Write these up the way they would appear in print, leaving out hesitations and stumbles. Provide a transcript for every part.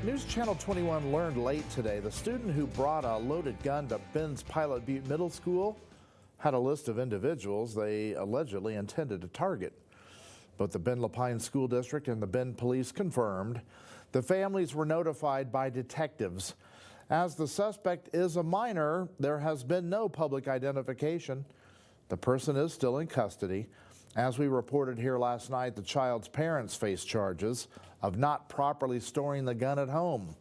News Channel 21 learned late today the student who brought a loaded gun to Ben's Butte Middle School had a list of individuals they allegedly intended to target. Both the Ben Lapine School District and the Ben Police confirmed the families were notified by detectives. As the suspect is a minor, there has been no public identification. The person is still in custody. As we reported here last night, the child's parents face charges of not properly storing the gun at home.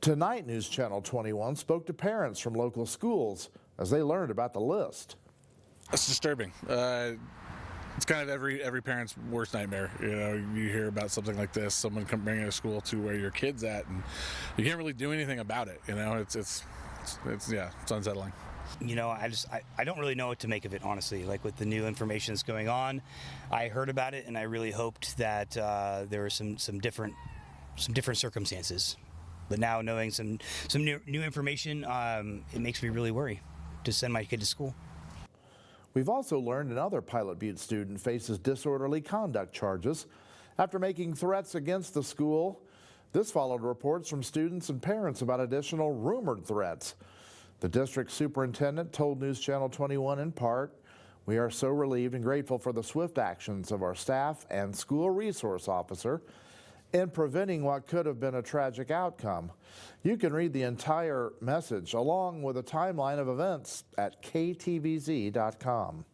Tonight, News Channel 21 spoke to parents from local schools as they learned about the list. It's disturbing. It's kind of every parent's worst nightmare. You know, you hear about something like this, someone come bringing a school to where your kid's at, and you can't really do anything about it. You know, it's unsettling. You know, I don't really know what to make of it, honestly. Like, with the new information that's going on, I heard about it and I really hoped that there were some different circumstances. But now, knowing some new information, it makes me really worry to send my kid to school. We've also learned another Pilot Butte student faces disorderly conduct charges after making threats against the school. This followed reports from students and parents about additional rumored threats. The district superintendent told News Channel 21 in part, "We are so relieved and grateful for the swift actions of our staff and school resource officer in preventing what could have been a tragic outcome." You can read the entire message along with a timeline of events at ktvz.com.